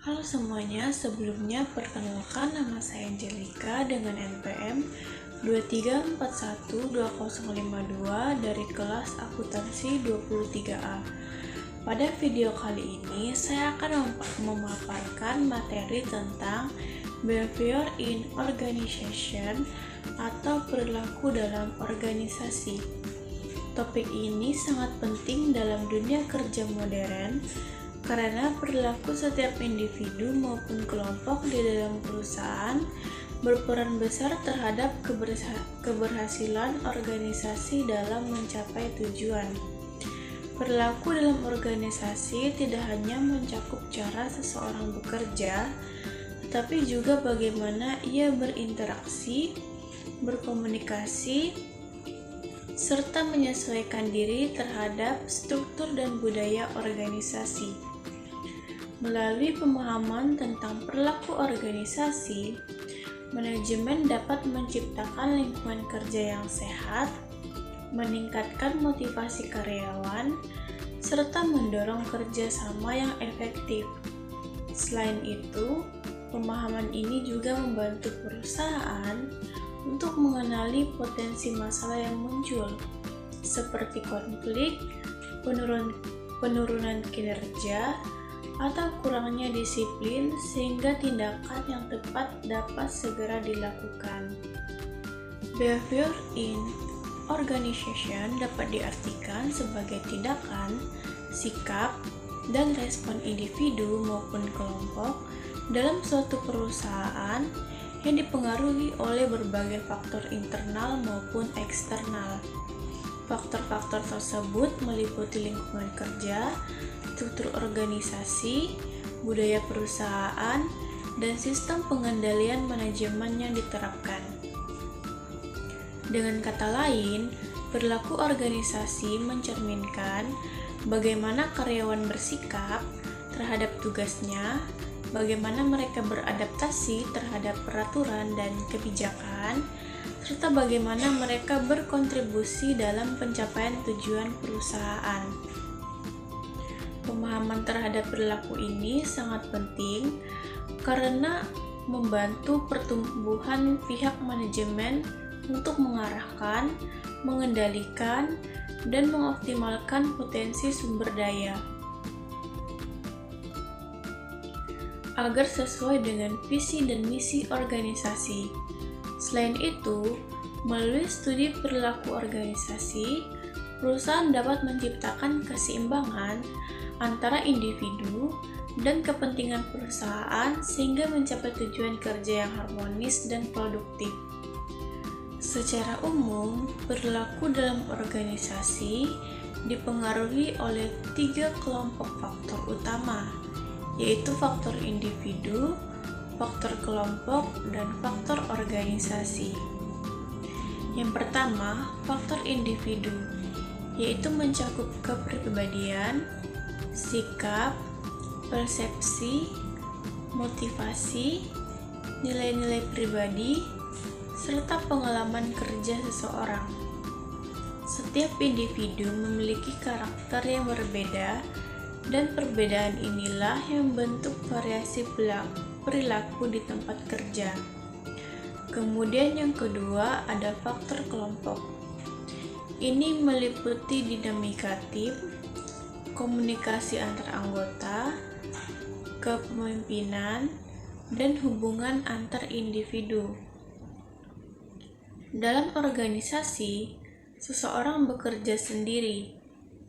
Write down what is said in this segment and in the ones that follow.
Halo semuanya, sebelumnya perkenalkan nama saya Angelika dengan NPM 23412052 dari kelas akuntansi 23A. Pada video kali ini, saya akan memaparkan materi tentang behavior in organization atau perilaku dalam organisasi. Topik ini sangat penting dalam dunia kerja modern karena perilaku setiap individu maupun kelompok di dalam perusahaan berperan besar terhadap keberhasilan organisasi dalam mencapai tujuan. Perilaku dalam organisasi tidak hanya mencakup cara seseorang bekerja, tetapi juga bagaimana ia berinteraksi, berkomunikasi, serta menyesuaikan diri terhadap struktur dan budaya organisasi. Melalui pemahaman tentang perilaku organisasi, manajemen dapat menciptakan lingkungan kerja yang sehat, meningkatkan motivasi karyawan, serta mendorong kerjasama yang efektif. Selain itu, pemahaman ini juga membantu perusahaan untuk mengenali potensi masalah yang muncul, seperti konflik, penurunan kinerja, atau kurangnya disiplin, sehingga tindakan yang tepat dapat segera dilakukan. Behavior in organization dapat diartikan sebagai tindakan, sikap, dan respon individu maupun kelompok dalam suatu perusahaan yang dipengaruhi oleh berbagai faktor internal maupun eksternal. Faktor-faktor tersebut meliputi lingkungan kerja, struktur organisasi, budaya perusahaan, dan sistem pengendalian manajemen yang diterapkan. Dengan kata lain, perilaku organisasi mencerminkan bagaimana karyawan bersikap terhadap tugasnya, bagaimana mereka beradaptasi terhadap peraturan dan kebijakan, serta bagaimana mereka berkontribusi dalam pencapaian tujuan perusahaan. Pemahaman terhadap perilaku ini sangat penting karena membantu pertumbuhan pihak manajemen untuk mengarahkan, mengendalikan, dan mengoptimalkan potensi sumber daya agar sesuai dengan visi dan misi organisasi. Selain itu, melalui studi perilaku organisasi, perusahaan dapat menciptakan keseimbangan antara individu dan kepentingan perusahaan sehingga mencapai tujuan kerja yang harmonis dan produktif. Secara umum, perilaku dalam organisasi dipengaruhi oleh 3 kelompok faktor utama, yaitu faktor individu, faktor kelompok, dan faktor organisasi. Yang pertama, faktor individu, yaitu mencakup kepribadian, sikap, persepsi, motivasi, nilai-nilai pribadi, serta pengalaman kerja seseorang. Setiap individu memiliki karakter yang berbeda, dan perbedaan inilah yang membentuk variasi perilaku di tempat kerja. Kemudian yang kedua ada faktor kelompok. Ini meliputi dinamika tim, komunikasi antar anggota, kepemimpinan, dan hubungan antar individu. Dalam organisasi, seseorang bekerja sendiri,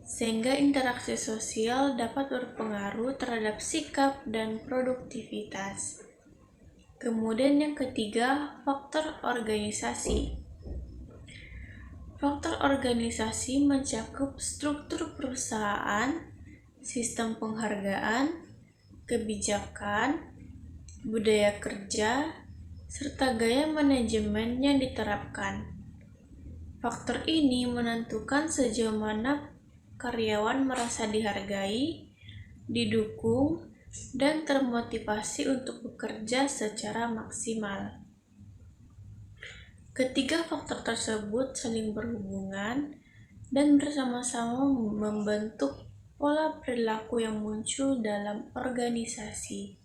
sehingga interaksi sosial dapat berpengaruh terhadap sikap dan produktivitas. Kemudian yang ketiga, faktor organisasi. Faktor organisasi mencakup struktur perusahaan, sistem penghargaan, kebijakan, budaya kerja, serta gaya manajemen yang diterapkan. Faktor ini menentukan sejauh mana karyawan merasa dihargai, didukung, dan termotivasi untuk bekerja secara maksimal. Ketiga faktor tersebut saling berhubungan dan bersama-sama membentuk pola perilaku yang muncul dalam organisasi.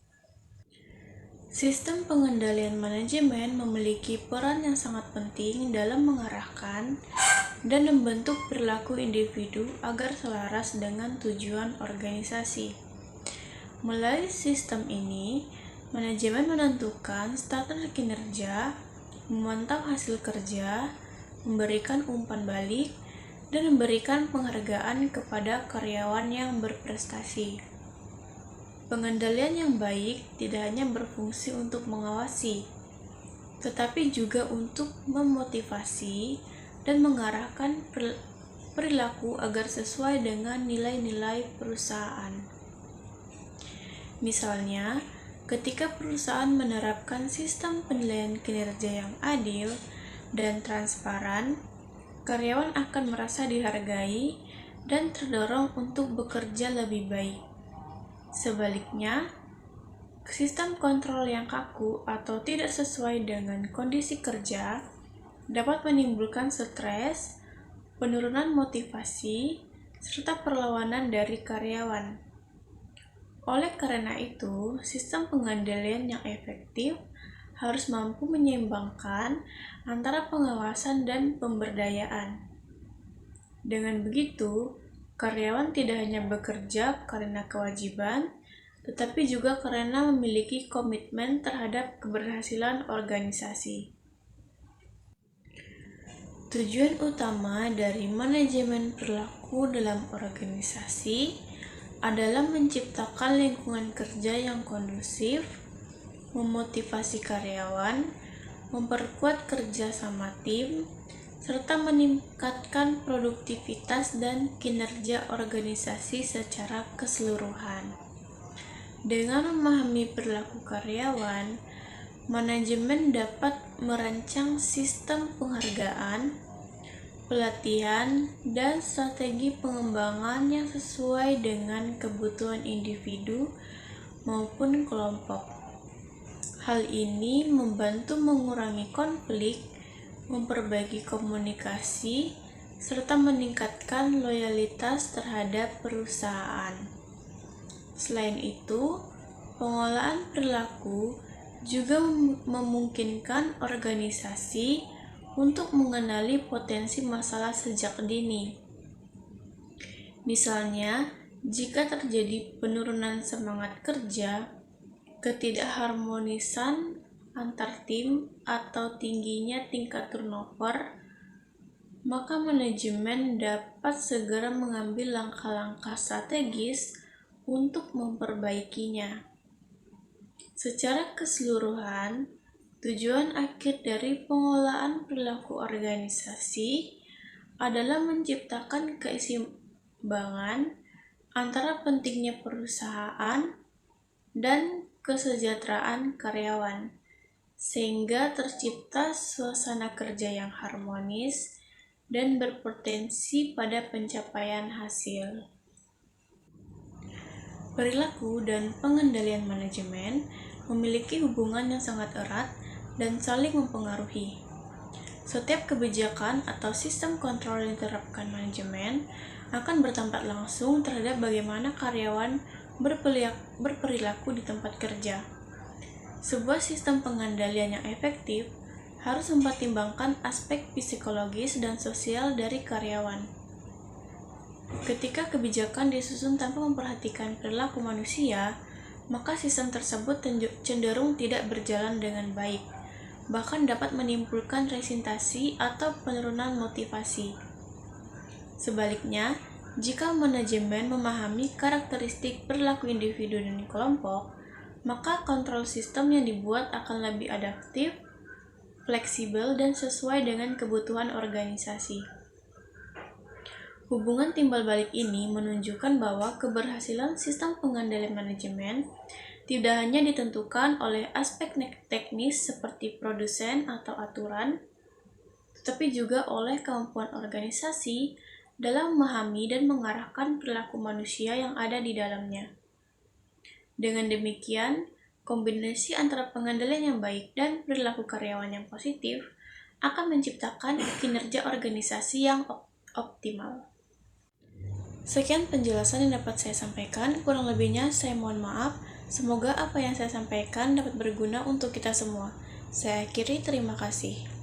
Sistem pengendalian manajemen memiliki peran yang sangat penting dalam mengarahkan dan membentuk perilaku individu agar selaras dengan tujuan organisasi. Melalui sistem ini, manajemen menentukan standar kinerja, memantau hasil kerja, memberikan umpan balik, dan memberikan penghargaan kepada karyawan yang berprestasi. Pengendalian yang baik tidak hanya berfungsi untuk mengawasi, tetapi juga untuk memotivasi dan mengarahkan perilaku agar sesuai dengan nilai-nilai perusahaan. Misalnya, ketika perusahaan menerapkan sistem penilaian kinerja yang adil dan transparan, karyawan akan merasa dihargai dan terdorong untuk bekerja lebih baik. Sebaliknya, sistem kontrol yang kaku atau tidak sesuai dengan kondisi kerja dapat menimbulkan stres, penurunan motivasi, serta perlawanan dari karyawan. Oleh karena itu, sistem pengendalian yang efektif harus mampu menyeimbangkan antara pengawasan dan pemberdayaan. Dengan begitu, karyawan tidak hanya bekerja karena kewajiban, tetapi juga karena memiliki komitmen terhadap keberhasilan organisasi. Tujuan utama dari manajemen perilaku dalam organisasi adalah menciptakan lingkungan kerja yang kondusif, memotivasi karyawan, memperkuat kerja sama tim, serta meningkatkan produktivitas dan kinerja organisasi secara keseluruhan. Dengan memahami perilaku karyawan, manajemen dapat merancang sistem penghargaan, pelatihan, dan strategi pengembangan yang sesuai dengan kebutuhan individu maupun kelompok. Hal ini membantu mengurangi konflik, memperbaiki komunikasi, serta meningkatkan loyalitas terhadap perusahaan. Selain itu, pengolahan perilaku juga memungkinkan organisasi untuk mengenali potensi masalah sejak dini. Misalnya, jika terjadi penurunan semangat kerja, ketidakharmonisan antar tim, atau tingginya tingkat turnover, maka manajemen dapat segera mengambil langkah-langkah strategis untuk memperbaikinya. Secara keseluruhan, tujuan akhir dari pengolahan perilaku organisasi adalah menciptakan keseimbangan antara pentingnya perusahaan dan kesejahteraan karyawan, sehingga tercipta suasana kerja yang harmonis dan berpotensi pada pencapaian hasil. Perilaku dan pengendalian manajemen memiliki hubungan yang sangat erat dan saling mempengaruhi. Setiap kebijakan atau sistem kontrol yang diterapkan manajemen akan berdampak langsung terhadap bagaimana karyawan berperilaku di tempat kerja. Sebuah sistem pengendalian yang efektif harus mempertimbangkan aspek psikologis dan sosial dari karyawan. Ketika kebijakan disusun tanpa memperhatikan perilaku manusia, maka sistem tersebut cenderung tidak berjalan dengan baik, bahkan dapat menimbulkan resistensi atau penurunan motivasi. Sebaliknya, jika manajemen memahami karakteristik perilaku individu dan kelompok, maka kontrol sistem yang dibuat akan lebih adaptif, fleksibel, dan sesuai dengan kebutuhan organisasi. Hubungan timbal balik ini menunjukkan bahwa keberhasilan sistem pengendalian manajemen tidak hanya ditentukan oleh aspek teknis seperti produsen atau aturan, tetapi juga oleh kemampuan organisasi dalam memahami dan mengarahkan perilaku manusia yang ada di dalamnya. Dengan demikian, kombinasi antara pengendalian yang baik dan perilaku karyawan yang positif akan menciptakan kinerja organisasi yang optimal. Sekian penjelasan yang dapat saya sampaikan, kurang lebihnya saya mohon maaf. Semoga apa yang saya sampaikan dapat berguna untuk kita semua. Saya akhiri, terima kasih.